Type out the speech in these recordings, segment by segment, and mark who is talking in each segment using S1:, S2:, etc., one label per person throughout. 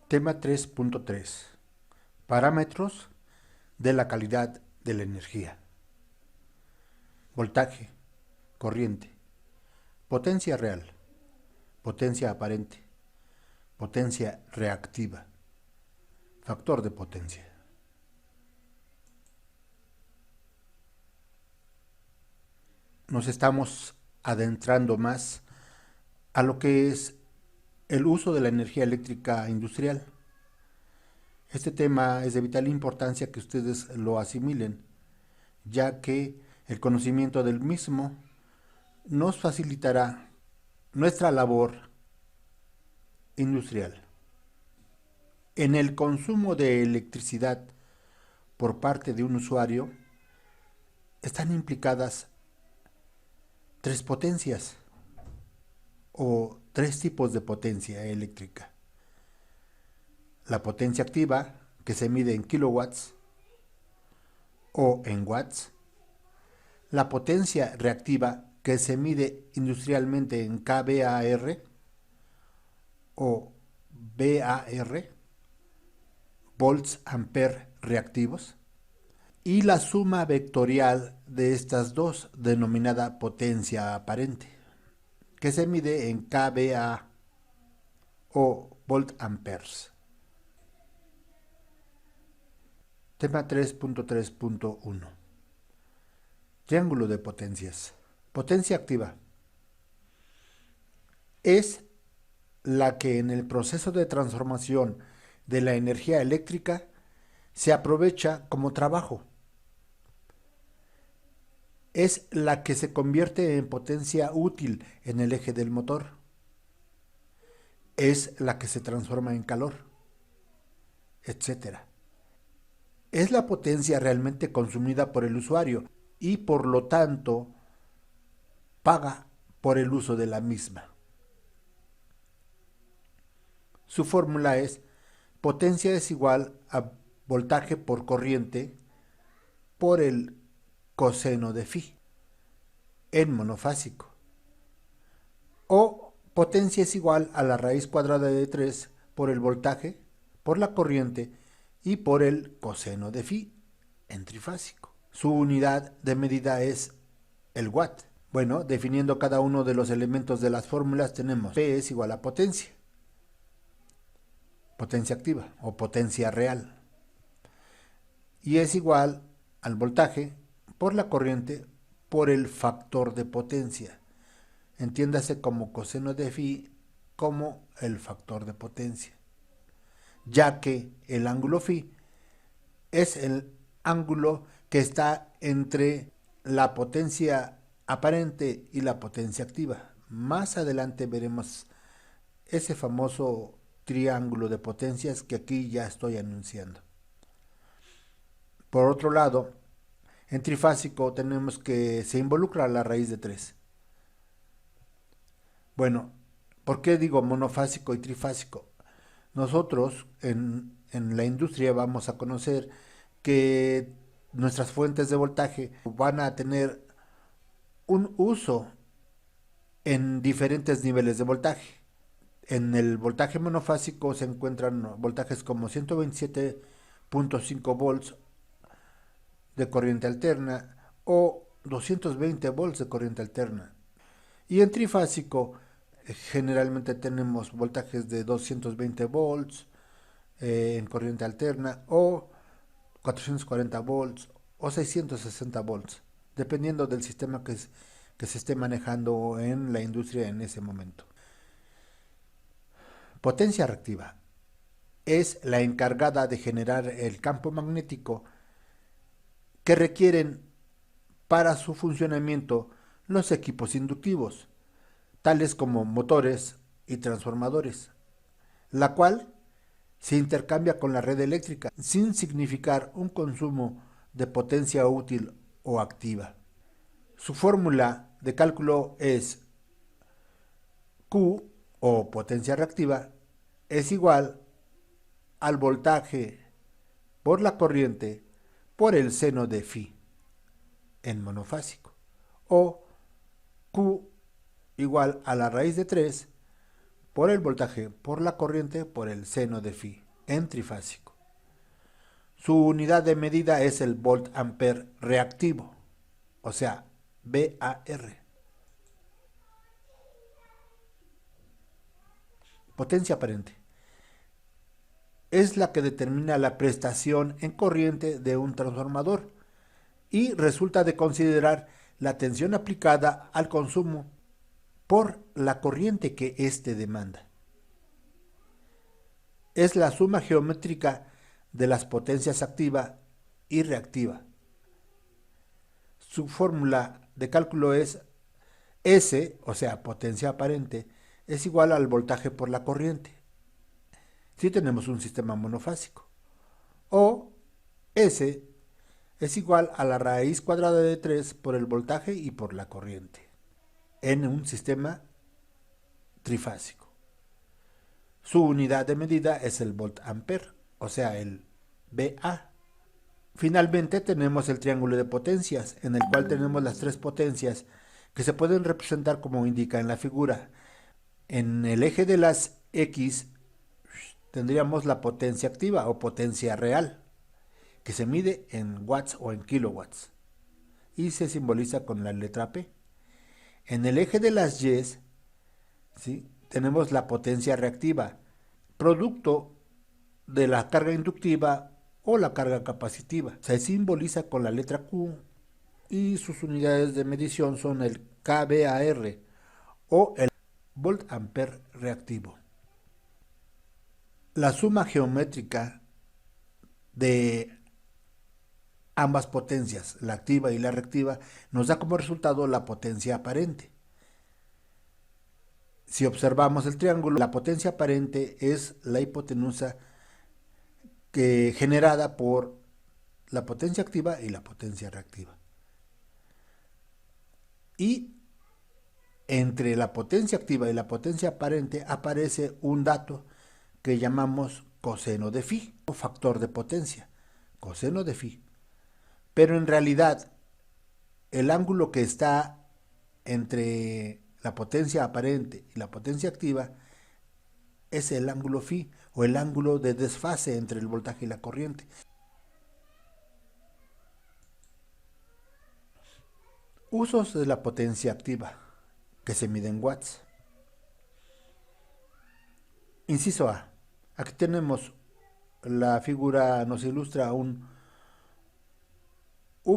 S1: Tema 3.3. Parámetros de la calidad de la energía. Voltaje, corriente, potencia real, potencia aparente, potencia reactiva, factor de potencia. Nos estamos adentrando más a lo que es el uso de la energía eléctrica industrial. Este tema es de vital importancia que ustedes lo asimilen, ya que el conocimiento del mismo nos facilitará nuestra labor industrial. En el consumo de electricidad por parte de un usuario están implicadas tres potencias o tres tipos de potencia eléctrica. La potencia activa, que se mide en kilowatts o en watts. La potencia reactiva, que se mide industrialmente en kVAR o VAR, volts ampere reactivos. Y la suma vectorial de estas dos, denominada potencia aparente, que se mide en kVA o volt amperes. Tema 3.3.1. Triángulo de potencias. Potencia activa es la que en el proceso de transformación de la energía eléctrica se aprovecha como trabajo. Es la que se convierte en potencia útil en el eje del motor. Es la que se transforma en calor, etc. Es la potencia realmente consumida por el usuario y por lo tanto paga por el uso de la misma. Su fórmula es potencia es igual a voltaje por corriente por el coseno de phi en monofásico. O potencia es igual a la raíz cuadrada de 3 por el voltaje, por la corriente y por el coseno de phi en trifásico. Su unidad de medida es el watt. Bueno, definiendo cada uno de los elementos de las fórmulas tenemos P es igual a potencia activa o potencia real, y es igual al voltaje por la corriente por el factor de potencia. Entiéndase como coseno de phi como el factor de potencia, ya que el ángulo phi es el ángulo que está entre la potencia aparente y la potencia activa. Más adelante veremos ese famoso triángulo de potencias que aquí ya estoy anunciando. Por otro lado, en trifásico tenemos que se involucra la raíz de 3. Bueno, ¿por qué digo monofásico y trifásico? Nosotros en la industria vamos a conocer que nuestras fuentes de voltaje van a tener un uso en diferentes niveles de voltaje. En el voltaje monofásico se encuentran voltajes como 127.5 volts de corriente alterna o 220 volts de corriente alterna. Y en trifásico generalmente tenemos voltajes de 220 volts en corriente alterna o 440 volts o 660 volts, dependiendo del sistema que se esté manejando en la industria en ese momento. Potencia reactiva es la encargada de generar el campo magnético que requieren para su funcionamiento los equipos inductivos, tales como motores y transformadores, la cual se intercambia con la red eléctrica sin significar un consumo de potencia útil o activa. Su fórmula de cálculo es Q, o potencia reactiva, es igual al voltaje por la corriente por el seno de phi en monofásico, o Q igual a la raíz de 3 por el voltaje por la corriente por el seno de phi en trifásico. Su unidad de medida es el volt ampere reactivo, o sea, VAR. Potencia aparente. Es la que determina la prestación en corriente de un transformador y resulta de considerar la tensión aplicada al consumo por la corriente que éste demanda. Es la suma geométrica de las potencias activa y reactiva. Su fórmula de cálculo es S, o sea, potencia aparente, es igual al voltaje por la corriente, si tenemos un sistema monofásico. O S es igual a la raíz cuadrada de 3 por el voltaje y por la corriente, en un sistema trifásico. Su unidad de medida es el volt ampere, o sea, el VA. Finalmente tenemos el triángulo de potencias, en el cual tenemos las tres potencias que se pueden representar como indica en la figura. En el eje de las X tendríamos la potencia activa o potencia real, que se mide en watts o en kilowatts, y se simboliza con la letra P. En el eje de las Y, ¿sí?, tenemos la potencia reactiva, producto de la carga inductiva o la carga capacitiva. Se simboliza con la letra Q y sus unidades de medición son el kVAR o el volt ampere reactivo. La suma geométrica de ambas potencias, la activa y la reactiva, nos da como resultado la potencia aparente. Si observamos el triángulo, la potencia aparente es la hipotenusa generada por la potencia activa y la potencia reactiva. Y entre la potencia activa y la potencia aparente aparece un dato que llamamos coseno de phi, o factor de potencia, coseno de phi. Pero en realidad, el ángulo que está entre la potencia aparente y la potencia activa es el ángulo phi, o el ángulo de desfase entre el voltaje y la corriente. Usos de la potencia activa, que se mide en watts. Inciso A. Aquí tenemos la figura, nos ilustra un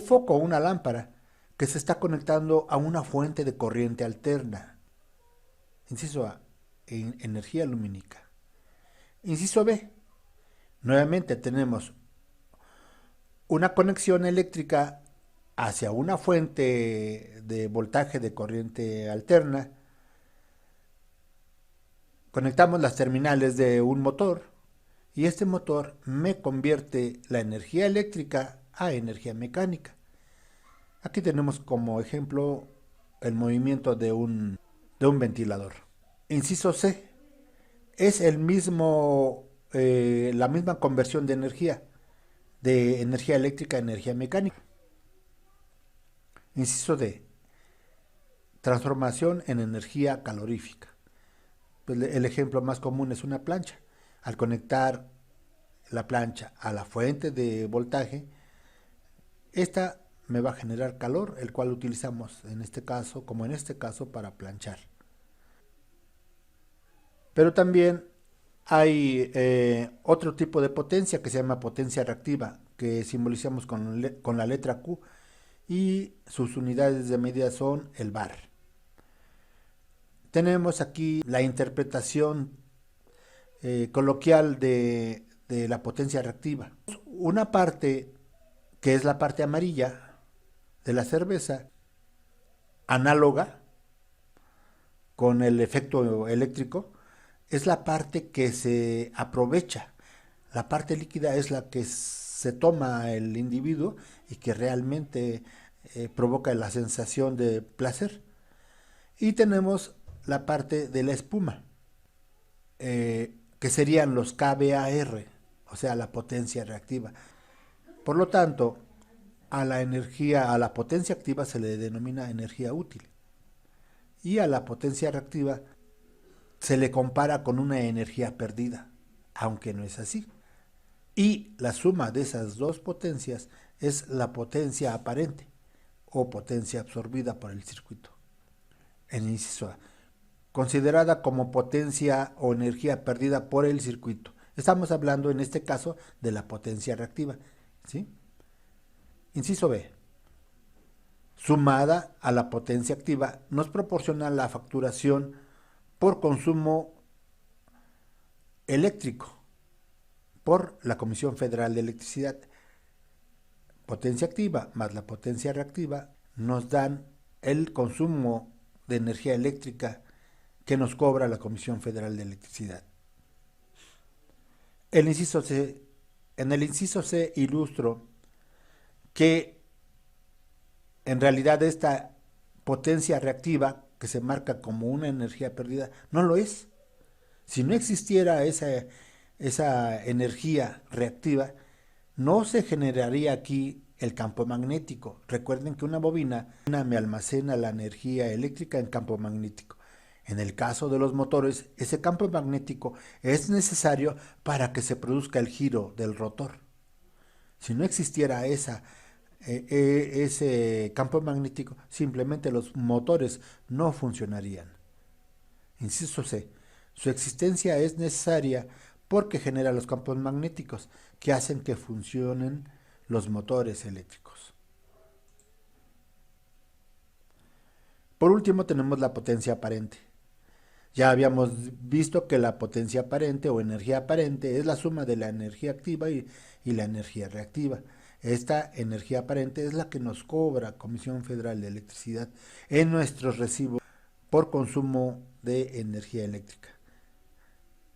S1: foco, una lámpara, que se está conectando a una fuente de corriente alterna. Inciso A. Energía lumínica. Inciso B. Nuevamente tenemos una conexión eléctrica hacia una fuente de voltaje de corriente alterna. Conectamos las terminales de un motor y este motor me convierte la energía eléctrica a energía mecánica. Aquí tenemos como ejemplo el movimiento de un ventilador. Inciso C. Es la misma conversión de energía eléctrica a energía mecánica. Inciso D. Transformación en energía calorífica. Pues el ejemplo más común es una plancha. Al conectar la plancha a la fuente de voltaje, esta me va a generar calor, el cual utilizamos en este caso para planchar. Pero también hay otro tipo de potencia que se llama potencia reactiva, que simbolizamos con la letra Q, y sus unidades de medida son el bar. Tenemos aquí la interpretación coloquial de la potencia reactiva. Una parte, que es la parte amarilla de la cerveza, análoga con el efecto eléctrico, es la parte que se aprovecha. La parte líquida es la que se toma el individuo y que realmente provoca la sensación de placer. Y tenemos la parte de la espuma, que serían los kVAR, o sea, la potencia reactiva. Por lo tanto, a la potencia activa se le denomina energía útil, y a la potencia reactiva se le compara con una energía perdida, aunque no es así. Y la suma de esas dos potencias es la potencia aparente o potencia absorbida por el circuito. En inciso A, considerada como potencia o energía perdida por el circuito. Estamos hablando en este caso de la potencia reactiva, ¿sí? Inciso B, sumada a la potencia activa, nos proporciona la facturación por consumo eléctrico por la Comisión Federal de Electricidad. Potencia activa más la potencia reactiva nos dan el consumo de energía eléctrica que nos cobra la Comisión Federal de Electricidad. En el inciso C ilustro que en realidad esta potencia reactiva, que se marca como una energía perdida, no lo es. Si no existiera esa energía reactiva, no se generaría aquí el campo magnético. Recuerden que una bobina me almacena la energía eléctrica en campo magnético. En el caso de los motores, ese campo magnético es necesario para que se produzca el giro del rotor. Si no existiera ese campo magnético, simplemente los motores no funcionarían. Inciso C. Su existencia es necesaria porque genera los campos magnéticos que hacen que funcionen los motores eléctricos. Por último tenemos la potencia aparente. Ya habíamos visto que la potencia aparente o energía aparente es la suma de la energía activa y la energía reactiva. Esta energía aparente es la que nos cobra Comisión Federal de Electricidad en nuestros recibos por consumo de energía eléctrica.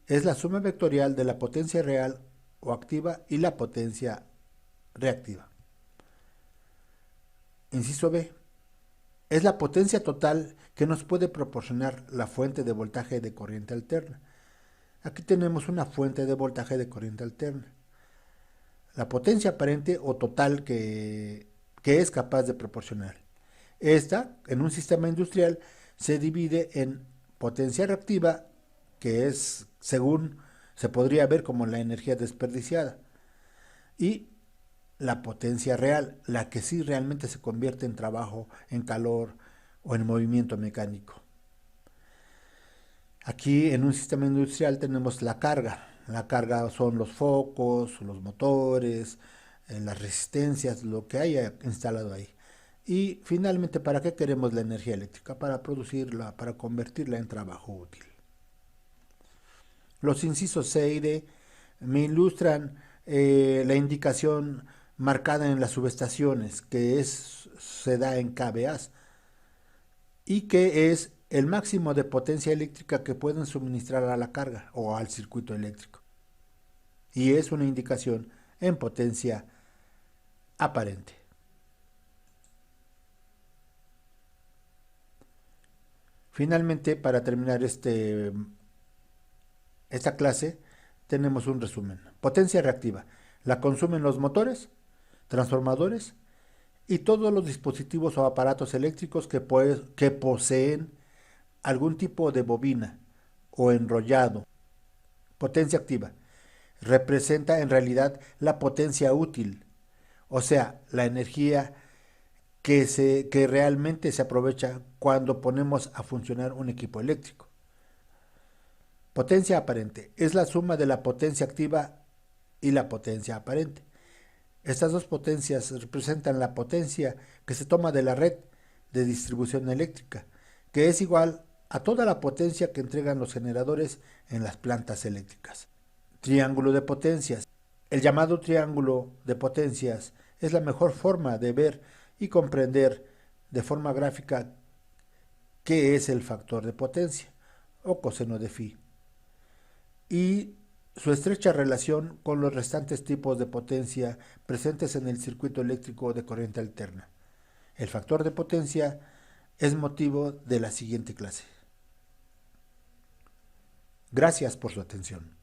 S1: Es la suma vectorial de la potencia real o activa y la potencia reactiva. Inciso B. Es la potencia total que nos puede proporcionar la fuente de voltaje de corriente alterna. Aquí tenemos una fuente de voltaje de corriente alterna. La potencia aparente o total que es capaz de proporcionar. Esta, en un sistema industrial, se divide en potencia reactiva, que es, según se podría ver como la energía desperdiciada, y la potencia real, la que sí realmente se convierte en trabajo, en calor o en movimiento mecánico. Aquí en un sistema industrial tenemos la carga. La carga son los focos, los motores, las resistencias, lo que haya instalado ahí. Y finalmente, ¿para qué queremos la energía eléctrica? Para producirla, para convertirla en trabajo útil. Los incisos C y D me ilustran la indicación marcada en las subestaciones, que se da en kVA, y que es el máximo de potencia eléctrica que pueden suministrar a la carga o al circuito eléctrico. Y es una indicación en potencia aparente. Finalmente, para terminar esta clase, tenemos un resumen. Potencia reactiva. La consumen los motores, transformadores y todos los dispositivos o aparatos eléctricos que poseen algún tipo de bobina o enrollado. Potencia activa. Representa en realidad la potencia útil, o sea, la energía que realmente se aprovecha cuando ponemos a funcionar un equipo eléctrico. Potencia aparente es la suma de la potencia activa y la potencia aparente. Estas dos potencias representan la potencia que se toma de la red de distribución eléctrica, que es igual a toda la potencia que entregan los generadores en las plantas eléctricas. Triángulo de potencias. El llamado triángulo de potencias es la mejor forma de ver y comprender de forma gráfica qué es el factor de potencia o coseno de phi y su estrecha relación con los restantes tipos de potencia presentes en el circuito eléctrico de corriente alterna. El factor de potencia es motivo de la siguiente clase. Gracias por su atención.